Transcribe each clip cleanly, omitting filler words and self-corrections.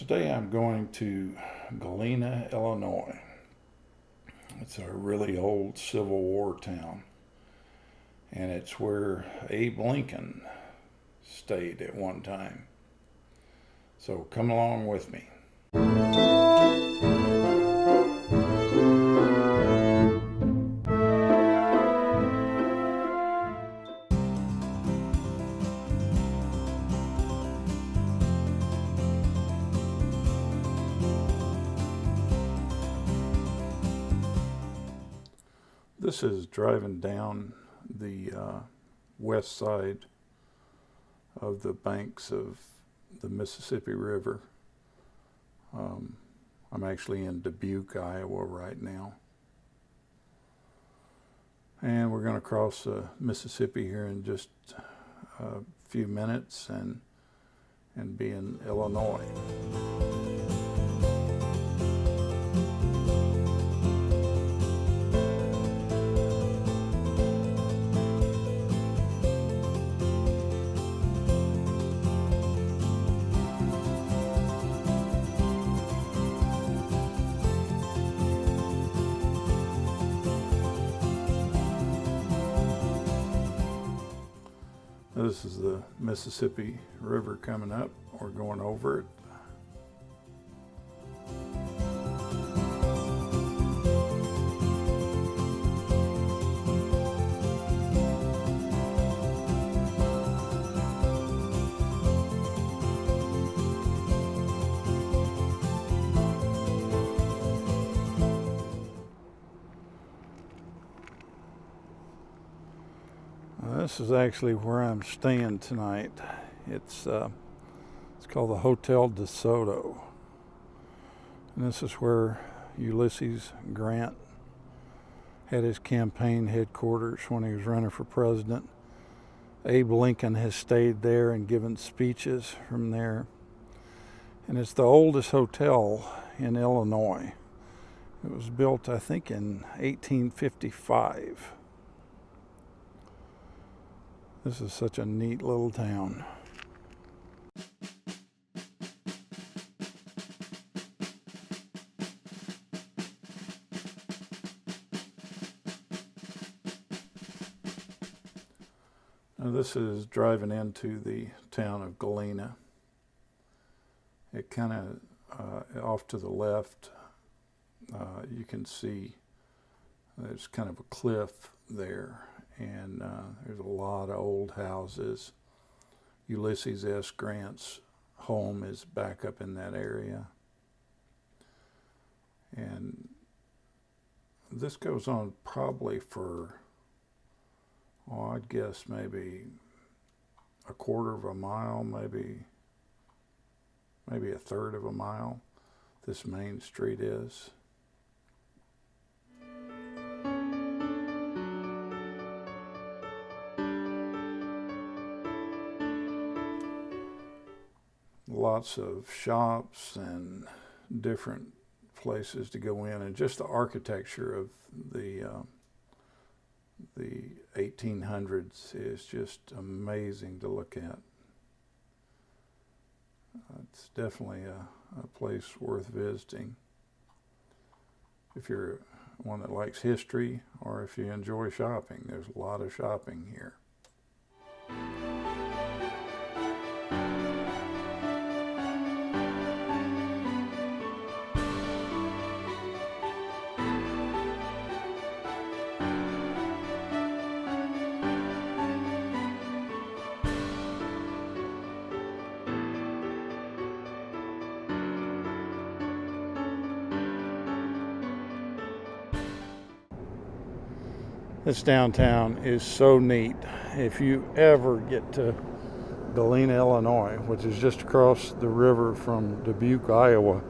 Today I'm going to Galena, Illinois. It's a really old Civil War town, and it's where Abe Lincoln stayed at one time. So come along with me. This is driving down the west side of the banks of the Mississippi River. I'm actually in Dubuque, Iowa right now. And we're going to cross Mississippi here in just a few minutes and be in Illinois. This is the Mississippi River coming up. We're going over it. This is actually where I'm staying tonight. It's called the Hotel De Soto. And this is where Ulysses Grant had his campaign headquarters when he was running for president. Abe Lincoln has stayed there and given speeches from there. And it's the oldest hotel in Illinois. It was built, I think, in 1855. This is such a neat little town. Now this is driving into the town of Galena. It kind of, off to the left, you can see there's kind of a cliff there. And there's a lot of old houses. Ulysses S. Grant's home is back up in that area. And this goes on probably for, I'd guess maybe a quarter of a mile, maybe a third of a mile, this main street is. Lots of shops and different places to go in, and just the architecture of the 1800s is just amazing to look at. It's definitely a place worth visiting if you're one that likes history or if you enjoy shopping. There's a lot of shopping here. This downtown is so neat. If you ever get to Galena, Illinois, which is just across the river from Dubuque, Iowa,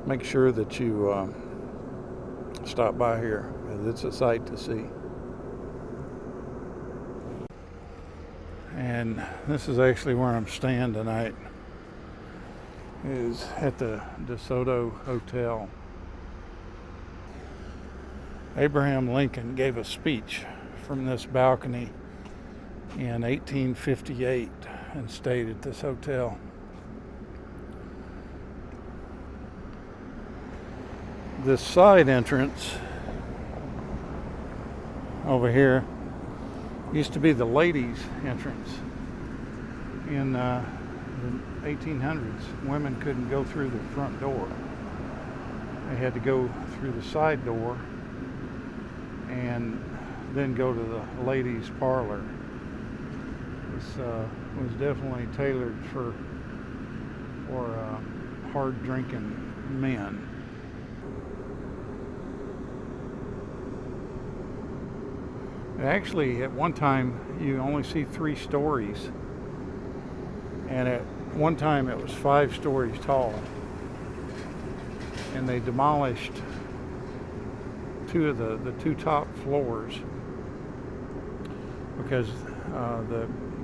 make sure that you stop by here. It's a sight to see. And this is actually where I'm staying tonight, is at the Desoto Hotel. Abraham Lincoln gave a speech from this balcony in 1858 and stayed at this hotel. This side entrance over here used to be the ladies' entrance. In the 1800s, women couldn't go through the front door. They had to go through the side door and then go to the ladies' parlor. This was definitely tailored for hard drinking men. Actually, at one time you only see 3 stories, and at one time it was 5 stories tall, and they demolished 2 of the 2 top floors because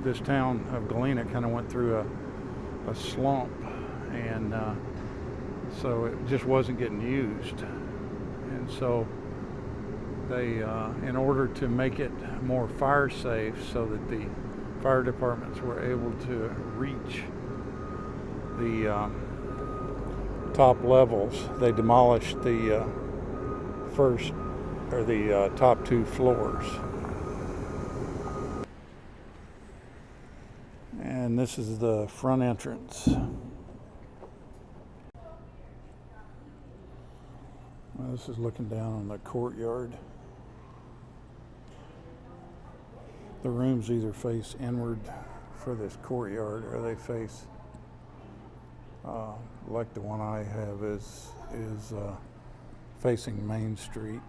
this town of Galena kind of went through a slump, and so it just wasn't getting used. And so they, in order to make it more fire safe so that the fire departments were able to reach the top levels, they demolished the top 2 floors. And this is the front entrance. Well, this is looking down on the courtyard. The rooms either face inward for this courtyard, or they face like the one I have is facing Main Street.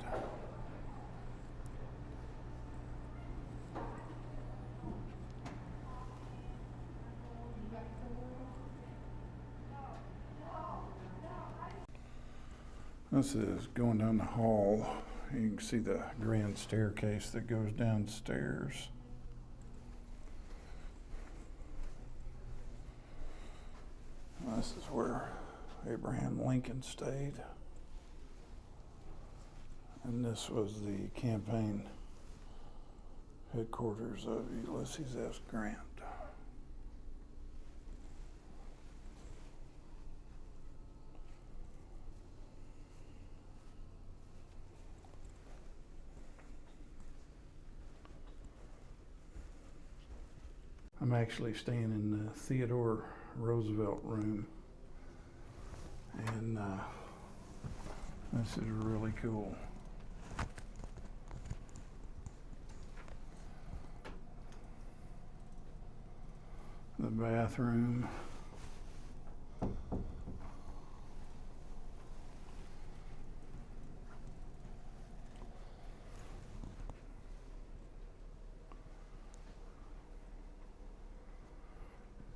This is going down the hall. You can see the grand staircase that goes downstairs. This is where Abraham Lincoln stayed. And this was the campaign headquarters of Ulysses S. Grant. I'm actually staying in the Theodore Roosevelt room, and this is really cool. The bathroom.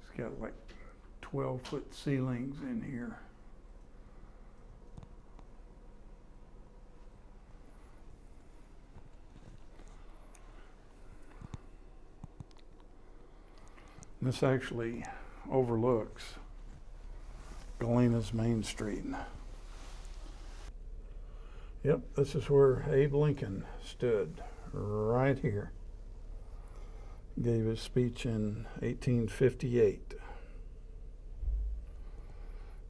It's got like 12-foot ceilings in here. This actually overlooks Galena's Main Street. Yep, this is where Abe Lincoln stood, right here. Gave his speech in 1858.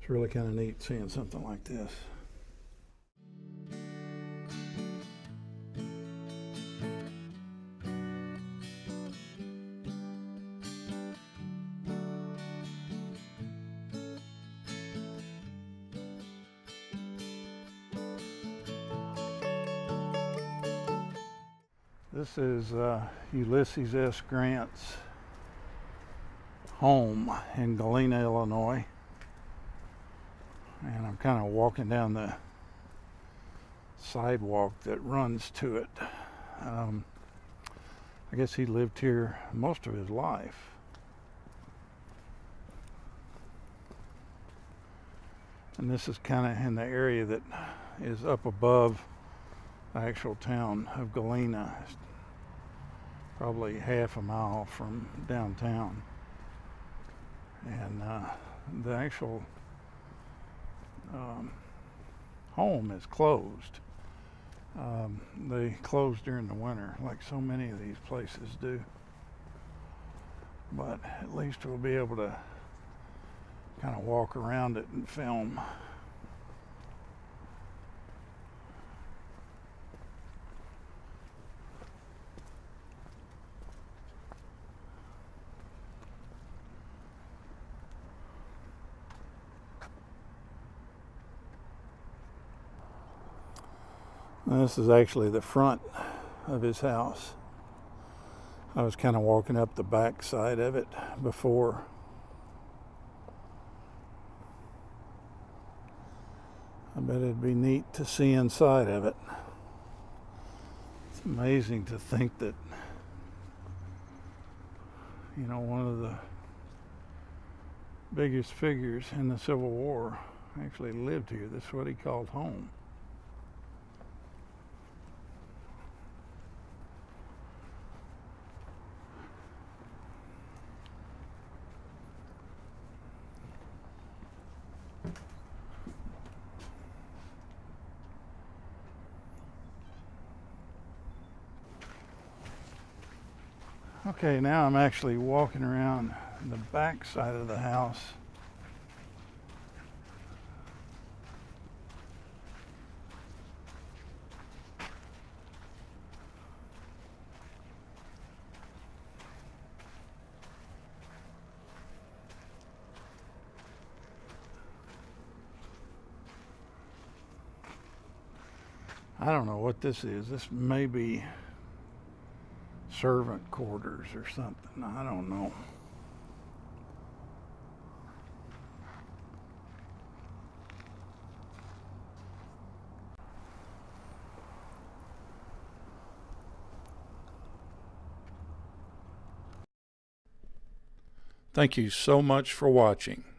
It's really kind of neat seeing something like this. This is Ulysses S. Grant's home in Galena, Illinois. And I'm kind of walking down the sidewalk that runs to it. I guess he lived here most of his life. And this is kind of in the area that is up above the actual town of Galena. It's probably half a mile from downtown. And the actual home is closed. They close during the winter, like so many of these places do. But at least we'll be able to kind of walk around it and film. And this is actually the front of his house. I was kind of walking up the back side of it before. I bet it'd be neat to see inside of it. It's amazing to think that, you know, one of the biggest figures in the Civil War actually lived here. This is what he called home. Okay, now I'm actually walking around the back side of the house. I don't know what this is. This may be servant quarters or something. I don't know. Thank you so much for watching.